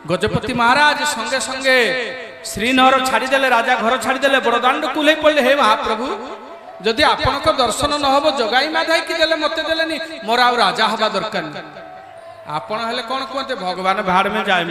गजपति महाराज संगे संगे श्रीनगर छाड़देले राजा घर छाड़देले बड़दाण्ड कुले पड़े हे महाप्रभु जदि आपण दर्शन न हम जगाई माधाई कि देले मते देलेनी मोर आ राजा हवा दरकार आपण हेले कोन कहते भगवान भाड़ में जाए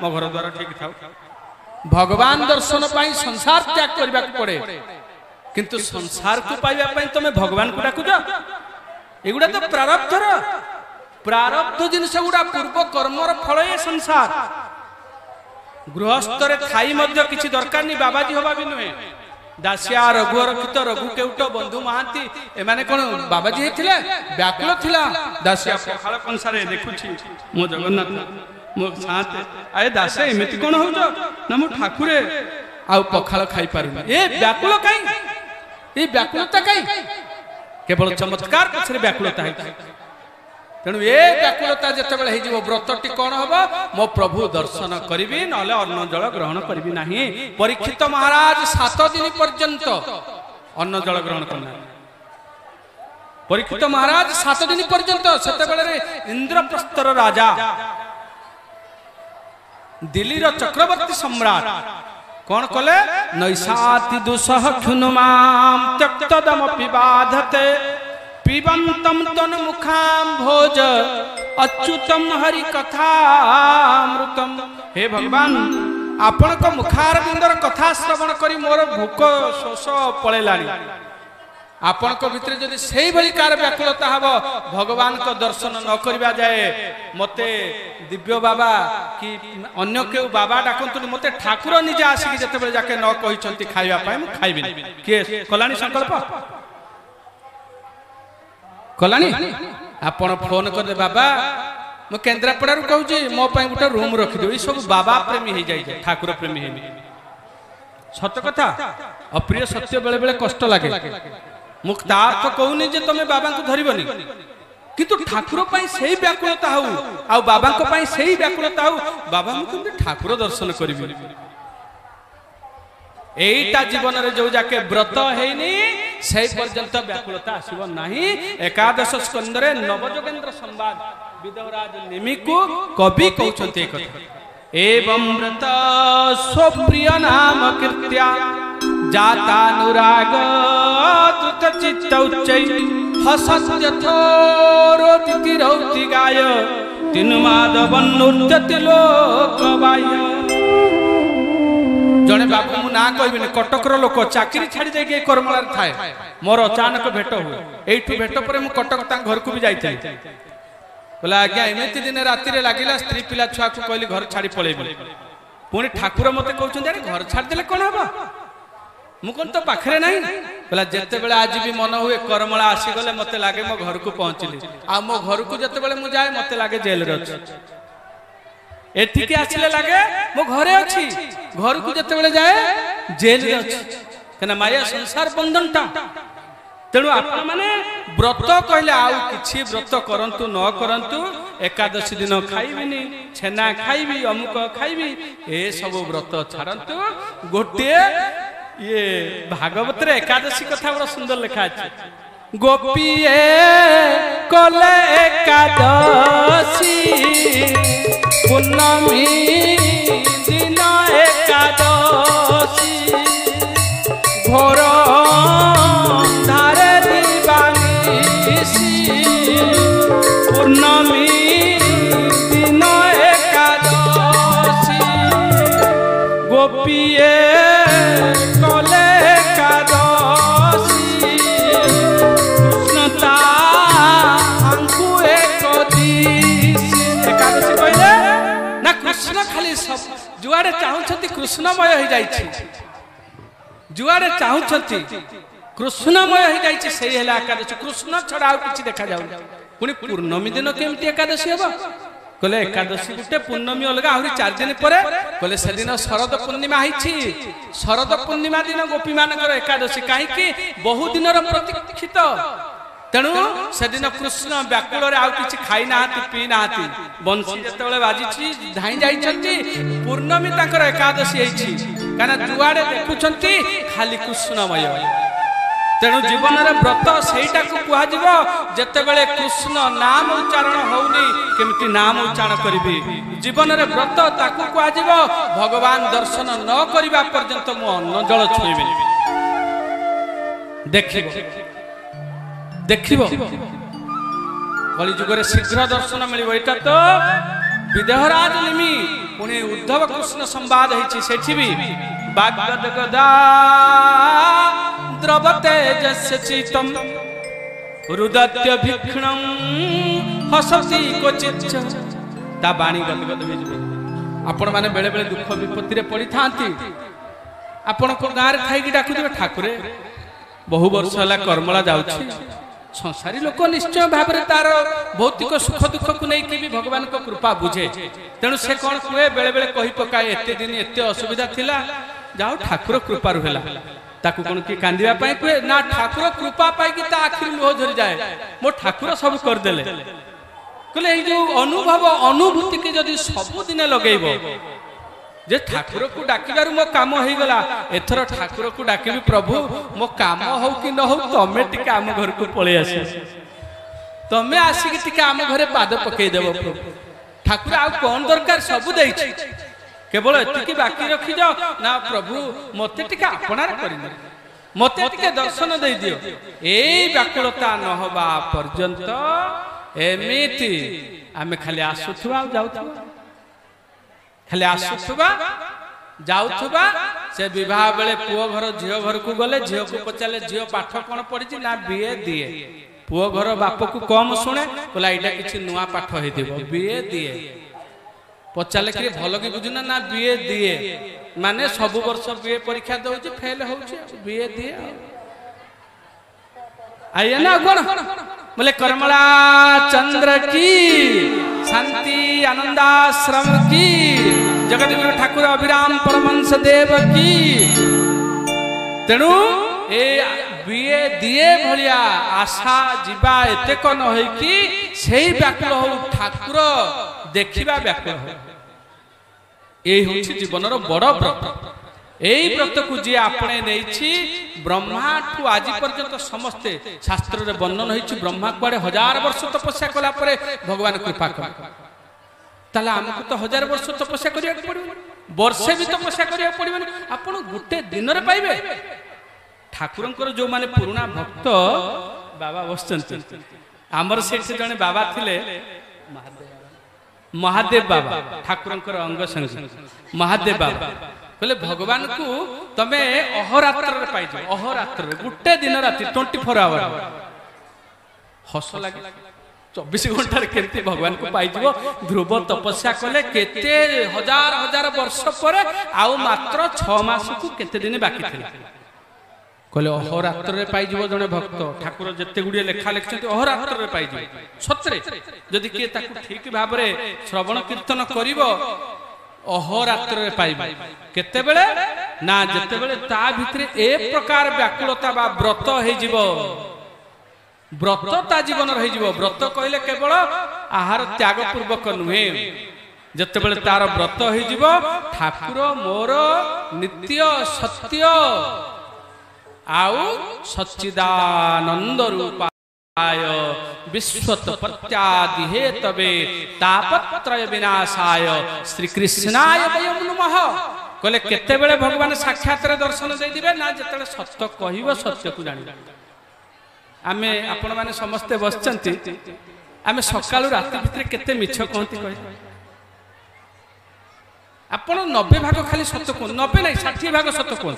मो घर द्वार ठीक था भगवान दर्शन पाई संसार त्याग करबा पड़े किंतु संसार को पाइबा पाई तमे भगवान को डाकुज एगुडा तो प्रारब्ध जिनस गुडा पूर्व कर्मर फल ये संसार गृहस्थ थाई किसी दरकार नहीं बाबाजी हवा भी नुहे दासिया रघु रक्षित रघु केउट बंधु महांती एमाने कोन बाबाजी हेथिले व्याकुल थिला दासिया पखाल कंसारे देखुछि मो जगन्नाथ मो साथ आए दासे एमिति कोन होउछ ना मो ठाकुरे आ पखाल खाई पारु ए व्याकुल काई ए व्याकुलता काई केवल चमत्कार पछरे व्याकुलता है तेणु ए व्याकुलता जितेबाला हो व्रतटी कौन हम मो प्रभु दर्शन करी ना अन्न जल ग्रहण करी ना परीक्षित महाराज 7 दिन पर्यंत अन्न जल ग्रहण करना परीक्षित महाराज 7 दिन पर्यंत से इंद्रप्रस्थर राजा दिल्ली चक्रवर्ती सम्राट कौन कले नैषाति दुसह क्षुनुमाम त्यक्तदम पिबाधते पिबंतम तन मुखाम भोज अच्युतम हरि कथामृतम हे भगवान आपण को मुखार बिंदर कथा श्रवण करी मोर भूक शोष पळेलानी आपण को भितर जदि सेही भली कार व्याकुलता हबो भगवान को दर्शन न करबा जाए मते दिव्य बाबा कि अन्य के बाबा डाकंतु मते ठाकुर निजे आसी जते बेले जाके न कहिसंती खाइबा पाए मु खाइबि के कलानी संकल्प कलानी आपण फोन कर दे बाबा मु केंद्रापड़ा कहूँ मो गोटे रूम रखिदेव ये सब बाबा प्रेमी हो जाए ठाकुर प्रेमी है सत कथा अप्रिय सत्य बेले बेले कष्ट लगे मुक्तार तो कहूनी जे तुम बाबा को धरबनी किंतु ठाकुर से व्याकुलता हो आ बाबा से व्याकुलता हो बाबा मुझे ठाकुर दर्शन करी एटा जीवन रे जो जाके व्रत हैनी से पर्यंत व्याकुलता आसीब नाही। एकादश स्कंद रे नवजोगेंद्र संवाद विदवराज निमि को कवि कहउछन्ते कथा एवं व्रत स्वप्रिय नाम कीर्त्या जातानुराग द्रुत चित्त उच्चै हसत्यथोरोति रौति गाय तिनुमाधवन नृत्यति लोकवाय। जड़े बाबू मु ना कहबी कटकर लोक चाकरी छाड़ी जाए करमला थाए मोर अचानक भेट हुए एठू भेट पर मु कटक घर को भी जाइए बोला आज्ञा एमती दिन राति लगिला स्त्री पिला छुआ को कहली घर छाड़ी पलैबी पुणी ठाकुर मत कहते घर छाड़देले कौन हम मुझे तो पाखे ना बोला जिते बड़े आज भी मन हुए करमला आसीगले मत लगे मो घर को पहुंचली आ मो घर को जिते बड़े मुझे जाए मत लगे जेल रे एठिके आसिले लगे मो घरे अच्छी घर को जिते बड़े जाए जेल रे अच्छी कना माया संसार बंधनटा तेणु आपण माने व्रत कहले आउ किछि व्रत करंतु न करंतु एकादशी दिन खाइबिनी छेना खाइबी अमुक खाइबी ए सब व्रत छाड़ंतु गोटे ये भागवत रे एकादशी कथा बड़ा सुंदर लिखा अछि गोपीए कले एकादशी पूर्णमी दिन एकादशी घोर धारे दिवानिशी पूर्णमी दिन एकादशी गोपीए कले एकादशी कृष्णता हमको एक एकादशी कहले ना कृष्ण खाली सब जुआड़े चाहूछंती कृष्णमय हो जाइछि जुआड़े चाहूछंती कृष्णमय हो जाइछि सेही हेला एकादशी कृष्ण छड़ा आउ किछि देखा जाउ पुनी पूर्णमी दिन केमती एकादशी हेबा कहले एकादशी गुटे पूर्णमी अलगा आहुरी 4 दिन परे कहले से दिन शरद पूर्णिमा हिछि शरद पूर्णिमा दिन गोपी मानकर एकादशी काहे कि बहु दिनर प्रतीक्षित तेणु से दिन कृष्ण व्याकुल आउ किछि खाई नाहाती पी नाहाती बंशी जेतेबेले बाजिछि धाई जाइछन्ति पूर्णमी तांकर एकादशी हिछि काना जुआड़े देखुछन्ति खाली कृष्णमय तेणु जीवन में व्रत सहीटा को कहुव जितेबले कृष्ण नाम उच्चारण होनी केमती नाम उच्चारण करी जीवन में व्रत ताकू कहुव भगवान दर्शन न करने पर्यंत मु अन्न जल छुईबी देख कलिजुगे शीघ्र दर्शन मिल यहाँ तो विदेहराज निमि पुणी उद्धव कृष्ण संवाद होती भी बाग्गदा द्रवते जस्य चित्तम रुदत्य भिक्षणं हसति क्वचित् ता बाणी गदगद हो जबे आपण माने बेले बेले दुख विपत्ति रे पड़ी थांती आपण को गार खाई डाकुदिबे ठाकुरे बहु वर्ष हला कर्मला जाउछि संसारी लोक निश्चय भाव में तार भौतिक सुख दुख को लेकिन भी भगवान को कृपा बुझे तेणु से कौन कहे बेले बेले कही पकाए एते दिन एते असुविधा थिला जाओ ठाकुर कृपा रुहेला ताकू कौन कि कांदिया पाई कहे ना ठाकुर कृपा पाई कि ता आखिर लुह झरी जाए मो ठाकुर सब कर देले कहले ए जो अनुभव अनुभूति के जदी सब दिन लगेइबो जे ठाकुर को डाकिबार मो काम हो गला एथर ठाकुर को डाकिबी प्रभु मो काम हो कि न हो तमे टिके आम घर को पळे आसी तमे आसी कि टिके आम घरे पाद पकई देबो प्रभु ठाकुर आ कोन दरकार सब देछि केवल एतिकी बाकी रखी जाओ ना प्रभु मते टिके आपनार करिन मते टिके दर्शन दे दियो एई व्याकुलता न होबा पर्यंत एमिति आमे खाली आसुथुवा जाउथुवा खाली आसुथुवा जाउथुवा से विवाह बेले पुओ घर झियो घर को गले झियो को पचाले झियो पाठ कोन पढिछि ना बीए दिए पुओ घर बाप को कम शुणे बोला एटा किछि नुवा पाठ हे देबो बीए दिए पचाले कि भल कि बुझुना ना बीए दिए माने सब वर्ष बीए परीक्षा दउछि फेल होछि बीए दिए आइए ना कोन बोले करमला चंद्र की शांति आनंदाश्रम की जगत गुरु ठाकुर अभिराम परमहंस देव की तेणु ए बीए दिए भलिया आशा जीवा एते कन होई कि सेही व्याकुल हो ठाकुर देखिबा व्याकुल हो ए होछि जीवनर बड़ व्रत एई व्रत को जे आपणे नेछि ब्रह्मा ठू आज पर्यंत समस्ते शास्त्र रे वर्णन होइछि ब्रह्मा कुआडे 1000 वर्ष तपस्या कला परे भगवान कृपा कर ताला हमको तो 1000 वर्ष तपस्या करिया पड़िबो वर्षे भी तपस्या करिया पड़िबो आपण गुटे दिन रे पाइबे ठाकुरंकर जो माने पुराना भक्त बाबा बसचंती हमर सेठ जने बाबा थिले महादेव बाबा ठाकुरंकर अंग संग महादेव बाबा कहले भगवान को तमे अहोरात्र रे पाइ जाओ अहोरात्र रे गुटे दिन राति 24 आवर हस लागे 24 घंटा रे केमती भगवान को पाइ जीवो ध्रुव तपस्या कले केते हजार हजार वर्ष परे आउ मात्र 6 मास को केते दिन बाकी थिला कहले अहोरात्र रे पाइ जीवो जने भक्त ठाकुर जत्ते गुडी लेखा लेखछंती अहोरात्र रे पाइ जीवो सत्रे जदि के ताकू ठीक भाव रे श्रवण कीर्तन करिवो अहोरात्र रे पाइबा केते बेले ना जते बेले ता भितरे ए प्रकार व्याकुलता बा व्रत हे जीवो व्रत ता जीवन रहि जीवो व्रत कहले केवल आहार त्याग पूर्वक नुहे जते बेले तार व्रत हे जीवो ठाकुर मोर नित्य सत्य आउ सच्चिदानंद रूपा विश्वोत्पत्त्यादि हेतवे तापत्रय विनाशाय श्री कृष्णाय वयं नमः कहले केते बेले भगवान साक्षात रे दर्शन दे दिबे ना जतले सत्य कहिबो सत्य को जानि आमे आपण माने समस्त बसचंती आमे सकाळु राति भितरे केते मिछ कहंती कहि आपण 90 भाग खाली सत्य को 90 नहीं 60 भाग सत्य को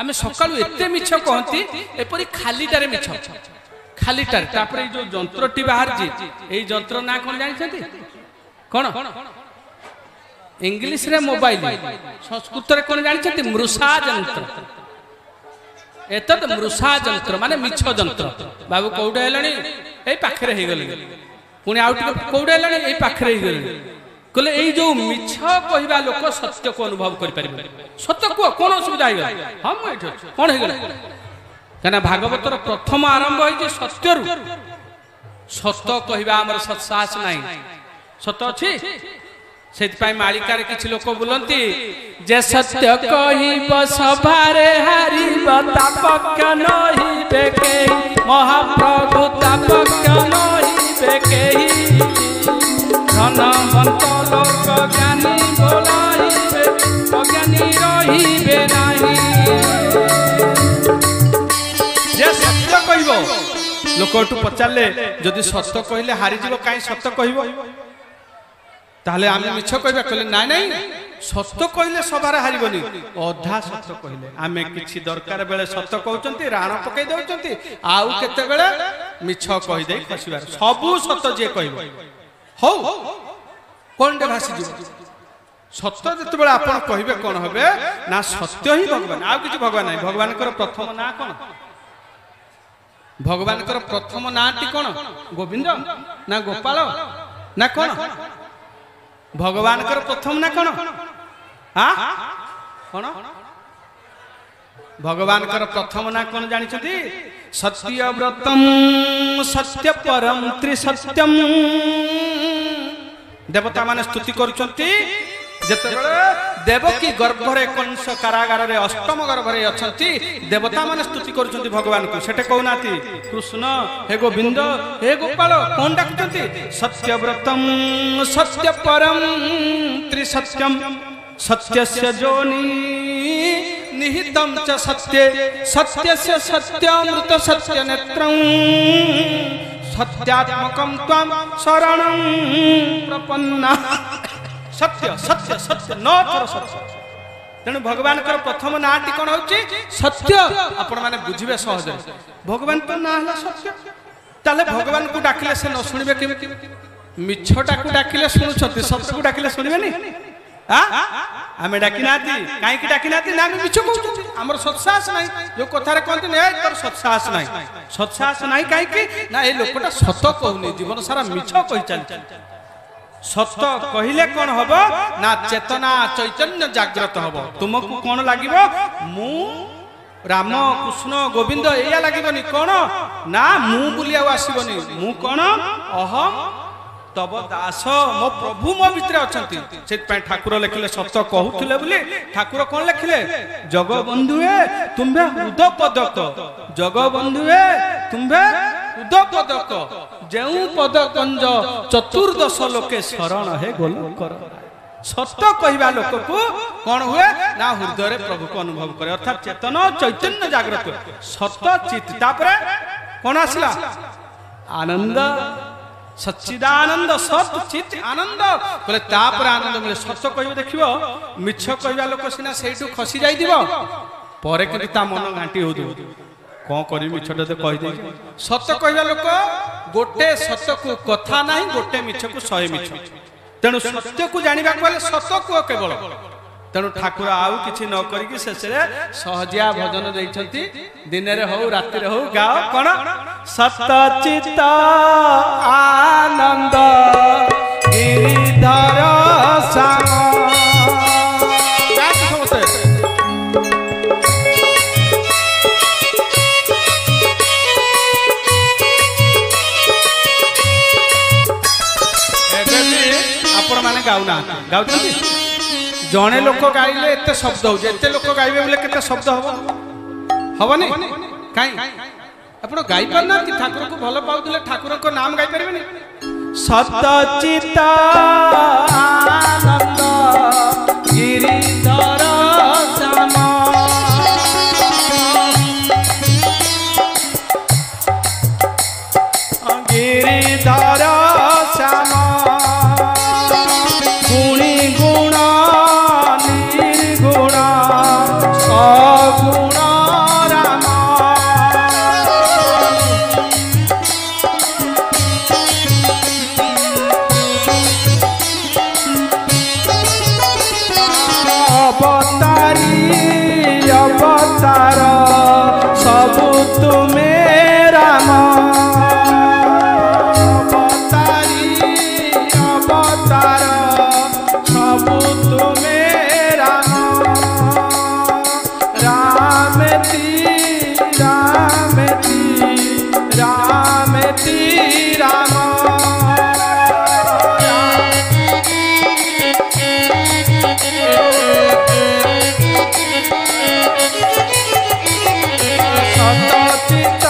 आमे सकाळु एते मिछ कहंती एपरि खालीटारे मिछ खालीटार तापर जो जंत्रटी बाहर जी ए जंत्र ना कोन जानि छथि कोन इंग्लिश रे मोबाइल संस्कृत रे कोन जानि छथि मृषा जंत्र एत तो मृषा जंत्र माने मिछ जंत्र बाबू कोउडे हेलणी ए पाखरे हे गेले पुनी आउट कोउडे हेलणी ए पाखरे हे गेले कहले ए जो मिछ कहिबा लोक सत्य को अनुभव करि परिबे सत्य को कोन असुविधा हे गेल हम एठ कोन हे गेले कहना भागवतर प्रथम आरंभ होई सत्यरु सत्य कहबा हमर सत्साहस नाही सत्य अछि सेति पई मालिकार किछि लोक बोलंती जे सत्य कहिब सभारे हारिब तापक नहि बेकेही महाप्रभु तापक्य नहिबे केही धनवंत लोक ज्ञानी बोलाइबे अज्ञानी रहिबे नाही जे सत्य कहबो लोकटू पचारे जदि सत्य कहले हारी जीव कहीं सत्य कहबो ताहले आमे मिछ कहबा कहले नाई नाई सत्य कहले सबार हारिबनी अधा सत्य कहले आमे किछि दरकार बेले सत्य कहउचंती राण पकई दउचंती आउ केते बेले मिछ कहि देई खसिबार सबु सत्य जे कहबो हो कोनटे भासी जीव सत्य जते बेले आपण कहिबे कोन होबे ना सत्य ही भगवान आउ किछि भगवान नाही भगवान कर प्रथम ना कोन भगवान कर प्रथम नाटी कोन गोविंद ना गोपाल ना कोन भगवान कर प्रथम ना कोन हां कोन भगवान कर प्रथम ना कोन जानि छथि सत्यव्रतम सत्य परम त्रिसत्यम देवता माने स्तुति करूछंती जेतेबेले देवकी गर्भरे कंस कारागार रे अष्टम गर्भरे अछंती देवता माने स्तुति करूछंती भगवान को सेटे कहउनाती कृष्ण हे गोविंद हे गोपाल कोन डाकुछंती सत्यव्रतम सत्य परम त्रिसत्यम सत्यस्य जोनि निहितम च सत्ये सत्यस्य सत्यामृत सत्य नेत्रं सत्यात्मकं त्वं शरणं प्रपन्ना सत्य सत्य सत्य न थर सत्य तेणु भगवान कर प्रथम नाटी कौन होची सत्य आपण माने बुझिबे सहज भगवान तो ना हला सत्य ताले भगवान को डाकिले से न सुनिबे केमिति मिछटा को डाकिले सुनुछती सत्य को डाकिले सुनिबे नी आमे डाकी नाती काई की डाकी नाती ना मिछ कहउछती हमर सत्साहस नाही जो कथारे कहती ने तोर सत्साहस नाही काई की ना ए लोकटा सत कहउनी जीवन सारा मिछ कहि चल सत्य कहिले कौन हम ना चेतना चैतन्य जागृत हम तुमको कौन लगे मु राम कृष्ण गोविंद या लगे कौन ना मु बुलिया आसबनी मु कौन अहम तब दास मो प्रभु मो भितर अच्छा से ठाकुर लिखिले सत्य कहूले बोली ठाकुर कौन लिखिले जगबंधुए तुम्भे हृदय पदक जगबंधुए तुम्भे हृदय पदक जेउ पदकंज चतुर्दश लोके शरण है गोलकर सत्य कहवा लोक को कौन हुए ना हृदय प्रभु को अनुभव करे अर्थात चेतन चैतन्य जागृत सत्य चित तापरे कौन आसला आनंद सच्चिदानंद सत चित आनंद बोले तापर आनंद मिले सत्य कहबो देखिबो मिछ कहवा लोक सिना सेठू खसी जाई दिबो परे कि ता मन घांटी हो दो कौन करी मिछटे तो कहि दे सत्य कहवा लोक गोटे सत्य को कथा नाही गोटे मिछ को 100 मिछ तेणु सत्य को जानिबा बोले सत्य को केवल तेणु ठाकुर आउ किछि न करी कि शेष रे सहजिया भजन दैछंती दिन रे हो राति रे हो गाओ कोन सत्य चित्त आनंद गिरिधर श्याम गाउना गाउछंती जणे लोक गाइले एते शब्द हो एते लोक गाइबे बोले केते शब्द हबनी काई आपण गाई परना कि ठाकुर को भलो पाउतले ठाकुर को नाम गाई परबेनी सत्य चित्त आनंद गिरिधर श्याम गिरिधर श्याम अवतार सबु तुमे राम अवतार सबु तुमे राम रामती रामती रामती राम चित्त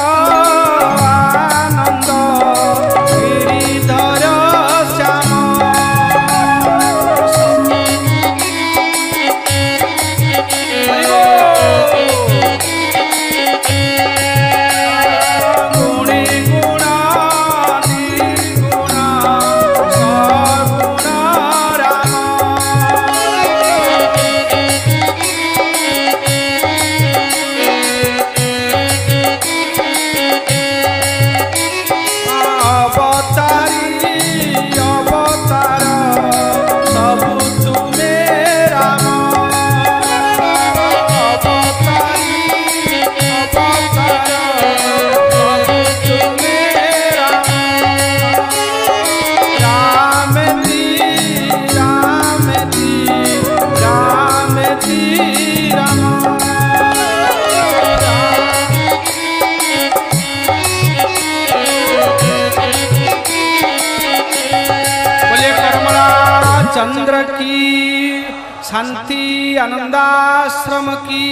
की शांति आनंदाश्रम की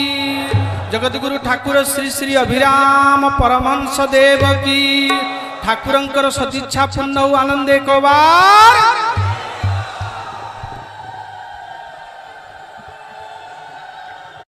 जगतगुरु ठाकुर श्री श्री अभिराम परमहंस देव की ठाकुरंकर सदिच्छा पूर्ण आनंद एक बार